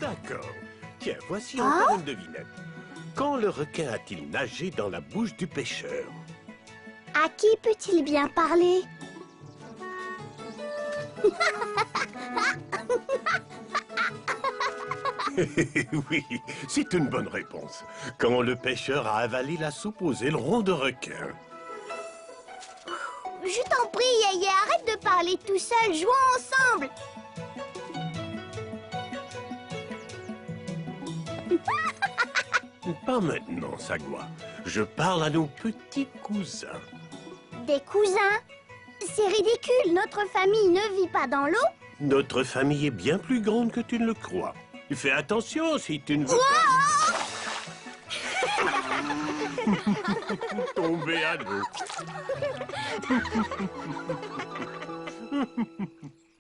D'accord. Tiens, voici encore une devinette. Quand le requin a-t-il nagé dans la bouche du pêcheur? À qui peut-il bien parler? Oui, c'est une bonne réponse. Quand le pêcheur a avalé la soupe aux ailerons de requin. Je t'en prie, Yéyé, arrête de parler tout seul, jouons ensemble. Pas maintenant, Sagwa. Je parle à nos petits cousins. Des cousins? C'est ridicule, notre famille ne vit pas dans l'eau. Notre famille est bien plus grande que tu ne le crois. Fais attention si tu ne veux pas... tomber à l'eau.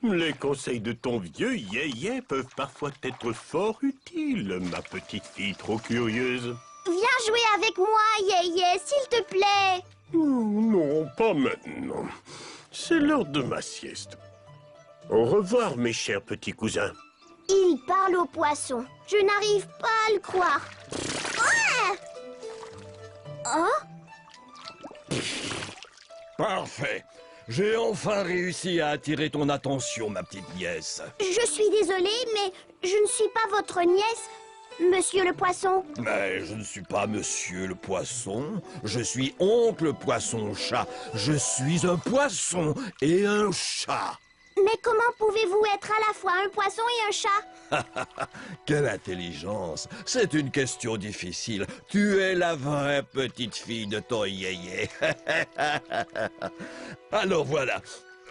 Les conseils de ton vieux Yéyé peuvent parfois être fort utiles, ma petite fille trop curieuse. Viens jouer avec moi, Yéyé, s'il te plaît. Non, pas maintenant. C'est l'heure de ma sieste. Au revoir, mes chers petits cousins. Il parle au poisson. Je n'arrive pas à le croire. Oh? Parfait. J'ai enfin réussi à attirer ton attention, ma petite nièce. Je suis désolée, mais je ne suis pas votre nièce, monsieur le poisson. Mais je ne suis pas monsieur le poisson. Je suis oncle poisson-chat. Je suis un poisson et un chat. Mais comment pouvez-vous être à la fois un poisson et un chat? Quelle intelligence! C'est une question difficile. Tu es la vraie petite fille de ton Yéyé. Alors voilà,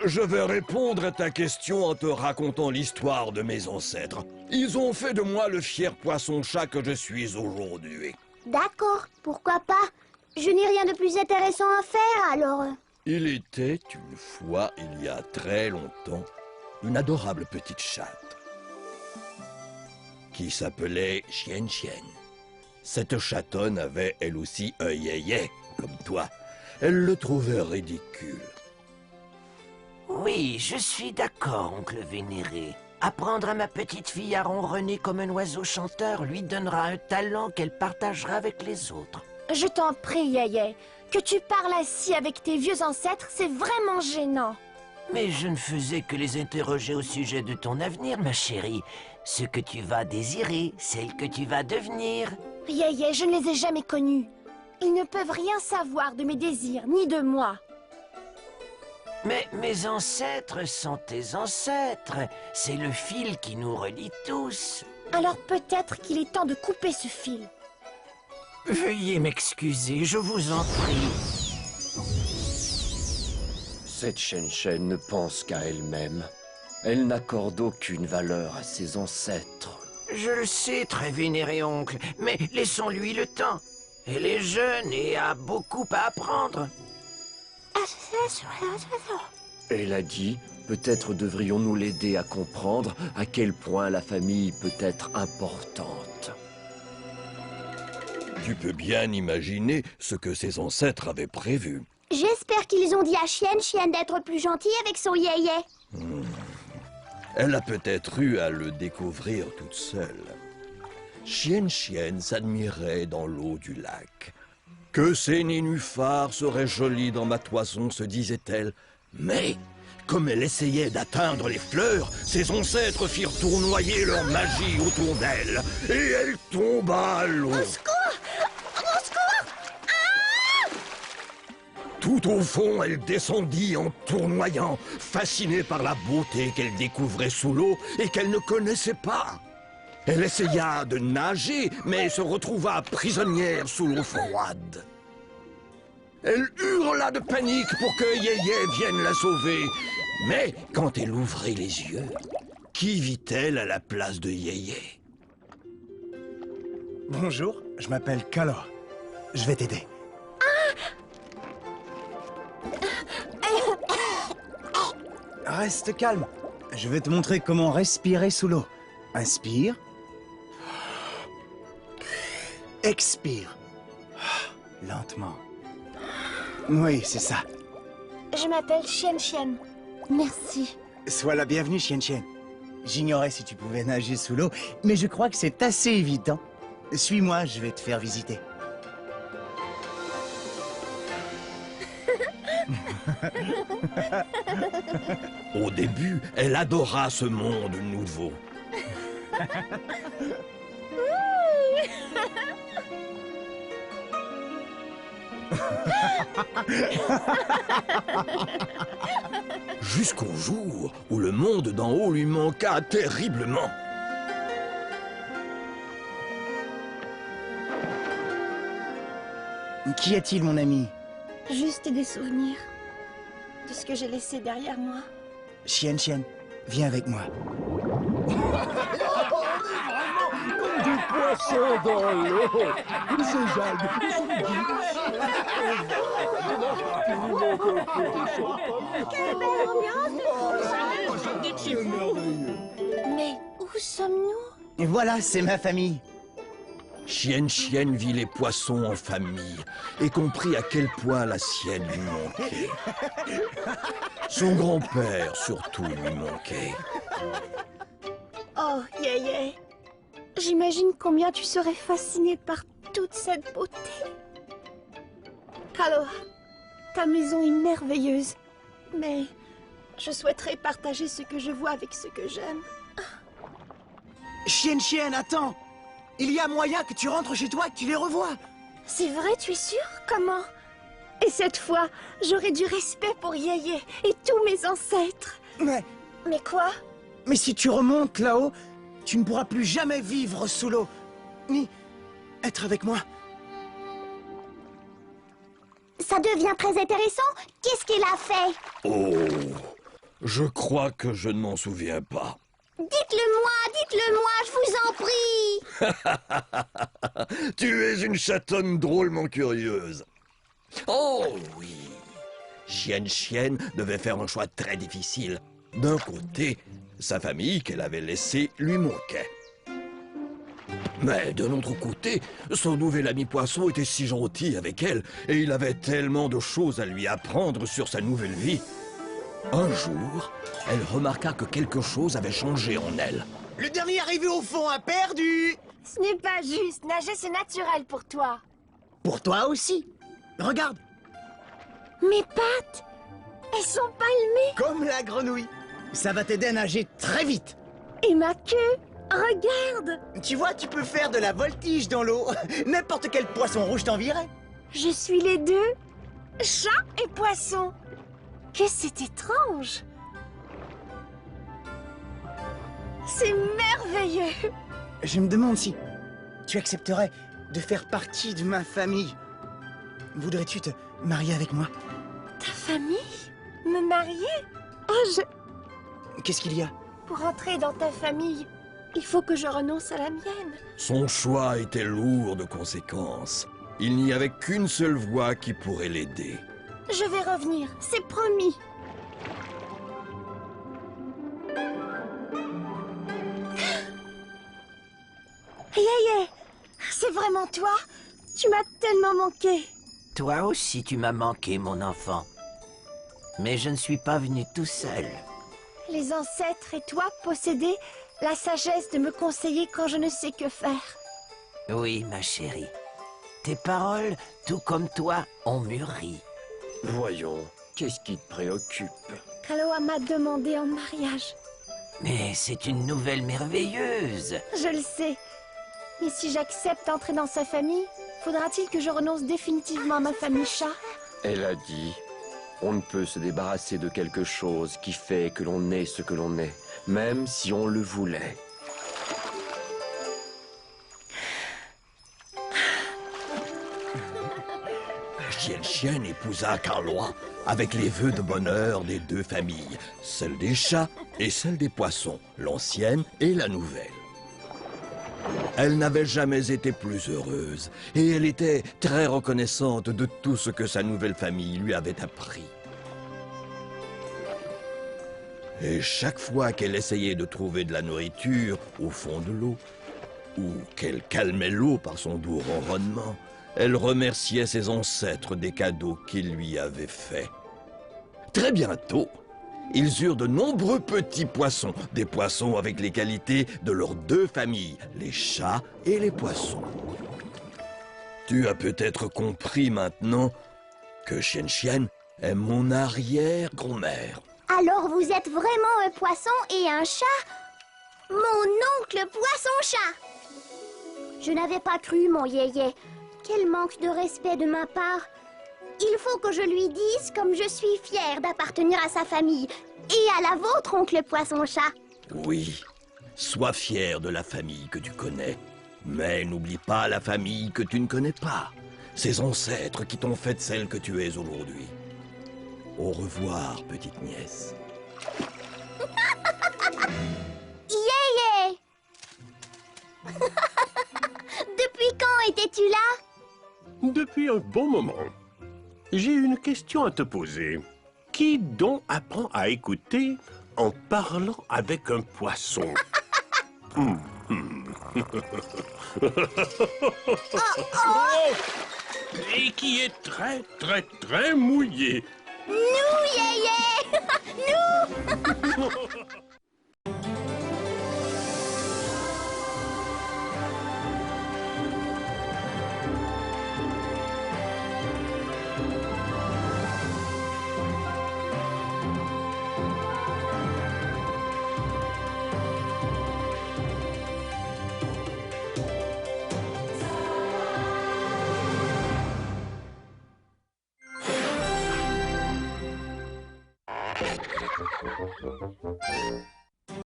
je vais répondre à ta question en te racontant l'histoire de mes ancêtres. Ils ont fait de moi le fier poisson-chat que je suis aujourd'hui. D'accord, pourquoi pas? Je n'ai rien de plus intéressant à faire, alors... Il était une fois, il y a très longtemps, une adorable petite chatte qui s'appelait Chien. Cette chatonne avait elle aussi un Yéyé, comme toi. Elle le trouvait ridicule. Oui, je suis d'accord, oncle vénéré. Apprendre à ma petite fille à ronronner comme un oiseau chanteur lui donnera un talent qu'elle partagera avec les autres. Je t'en prie, Yéyé. Que tu parles ainsi avec tes vieux ancêtres, c'est vraiment gênant. Mais je ne faisais que les interroger au sujet de ton avenir, ma chérie. Ce que tu vas désirer, celle que tu vas devenir. Yéyé, je ne les ai jamais connus. Ils ne peuvent rien savoir de mes désirs, ni de moi. Mais mes ancêtres sont tes ancêtres. C'est le fil qui nous relie tous. Alors peut-être qu'il est temps de couper ce fil. Veuillez m'excuser, je vous en prie. Cette Shen ne pense qu'à elle-même. Elle n'accorde aucune valeur à ses ancêtres. Je le sais, très vénéré oncle, mais laissons-lui le temps. Elle est jeune et a beaucoup à apprendre. Elle a dit, peut-être devrions-nous l'aider à comprendre à quel point la famille peut être importante. Tu peux bien imaginer ce que ses ancêtres avaient prévu. J'espère qu'ils ont dit à Chien d'être plus gentil avec son Yéyé. Elle a peut-être eu à le découvrir toute seule. Chien s'admirait dans l'eau du lac. Que ces nénuphars seraient jolis dans ma toison, se disait-elle. Mais comme elle essayait d'atteindre les fleurs, ses ancêtres firent tournoyer leur magie autour d'elle, et elle tomba à l'eau. Au secours! Au secours! Tout au fond, elle descendit en tournoyant, fascinée par la beauté qu'elle découvrait sous l'eau et qu'elle ne connaissait pas. Elle essaya de nager, mais se retrouva prisonnière sous l'eau froide. Elle hurla de panique pour que Yéyé vienne la sauver. Mais quand elle ouvrit les yeux, qui vit-elle à la place de Yéyé? Bonjour, je m'appelle Kalo. Je vais t'aider. Reste calme. Je vais te montrer comment respirer sous l'eau. Inspire. Expire. Lentement. Oui, c'est ça. Je m'appelle Chien Chien. Merci. Sois la bienvenue, Chien Chien. J'ignorais si tu pouvais nager sous l'eau, mais je crois que c'est assez évident. Suis-moi, je vais te faire visiter. Au début, elle adora ce monde nouveau. Jusqu'au jour où le monde d'en haut lui manqua terriblement. Qu'y a-t-il, mon ami? Juste des souvenirs de ce que j'ai laissé derrière moi. Chien Chien, viens avec moi. Des poissons dans l'eau. Ces algues Mais où sommes-nous? Et voilà, c'est ma famille. Chien Chien vit les poissons en famille et comprit à quel point la sienne lui manquait. Son grand-père surtout lui manquait. Oh, Yéyé. J'imagine combien tu serais fasciné par toute cette beauté. Kalo, ta maison est merveilleuse. Mais je souhaiterais partager ce que je vois avec ce que j'aime. Chien Chien, attends. Il y a moyen que tu rentres chez toi et que tu les revois. C'est vrai, tu es sûr? Comment? Et cette fois, j'aurai du respect pour Yéyé et tous mes ancêtres. Mais quoi? Mais si tu remontes là-haut, tu ne pourras plus jamais vivre sous l'eau, ni être avec moi. Ça devient très intéressant. Qu'est-ce qu'il a fait? Oh, je crois que je ne m'en souviens pas. Dites-le-moi, je vous en prie. Tu es une chatonne drôlement curieuse. Oh oui, Chien Chien devait faire un choix très difficile. D'un côté, sa famille qu'elle avait laissée lui manquait. Mais de l'autre côté, son nouvel ami poisson était si gentil avec elle et il avait tellement de choses à lui apprendre sur sa nouvelle vie. Un jour, elle remarqua que quelque chose avait changé en elle. Le dernier arrivé au fond a perdu. Ce n'est pas juste. Nager, c'est naturel pour toi. Pour toi aussi. Regarde, Mes pattes, elles sont palmées. comme la grenouille. Ça va t'aider à nager très vite. Et ma queue, regarde. Tu vois, tu peux faire de la voltige dans l'eau. N'importe quel poisson rouge t'envierait. Je suis les deux, chat et poisson. Que c'est étrange. C'est merveilleux. Je me demande si tu accepterais de faire partie de ma famille. Voudrais-tu te marier avec moi? Ta famille? Me marier? Oh, Qu'est-ce qu'il y a? Pour entrer dans ta famille, il faut que je renonce à la mienne. Son choix était lourd de conséquences. Il n'y avait qu'une seule voie qui pourrait l'aider. Je vais revenir, c'est promis. Yéyé, c'est vraiment toi? Tu m'as tellement manqué. Toi aussi tu m'as manqué, mon enfant. Mais je ne suis pas venu tout seul. Les ancêtres et toi possédez la sagesse de me conseiller quand je ne sais que faire. Oui, ma chérie. Tes paroles, tout comme toi, ont mûri. Voyons, Qu'est-ce qui te préoccupe? Kaloa m'a demandé en mariage. Mais c'est une nouvelle merveilleuse. Je le sais. Mais si j'accepte d'entrer dans sa famille, faudra-t-il que je renonce définitivement à ma famille chat? Elle a dit, on ne peut se débarrasser de quelque chose qui fait que l'on est ce que l'on est, même si on le voulait. Xian épousa Kaloa avec les vœux de bonheur des deux familles, celle des chats et celle des poissons, l'ancienne et la nouvelle. Elle n'avait jamais été plus heureuse et elle était très reconnaissante de tout ce que sa nouvelle famille lui avait appris. Et chaque fois qu'elle essayait de trouver de la nourriture au fond de l'eau, ou qu'elle calmait l'eau par son doux ronronnement, elle remerciait ses ancêtres des cadeaux qu'ils lui avaient faits. Très bientôt, ils eurent de nombreux petits poissons, des poissons avec les qualités de leurs deux familles, les chats et les poissons. Tu as peut-être compris maintenant que Xian est mon arrière-grand-mère. Alors vous êtes vraiment un poisson et un chat? Mon oncle poisson-chat! Je n'avais pas cru, mon yéyé. Quel manque de respect de ma part. Il faut que je lui dise comme je suis fière d'appartenir à sa famille et à la vôtre, oncle poisson-chat. Oui, sois fier de la famille que tu connais, mais n'oublie pas la famille que tu ne connais pas, ces ancêtres qui t'ont fait celle que tu es aujourd'hui. Au revoir, petite nièce. Yéyé! Depuis quand étais-tu là? Depuis un bon moment. J'ai une question à te poser. Qui donc apprend à écouter en parlant avec un poisson? Et qui est très mouillé. Nous, yéyé! Nous!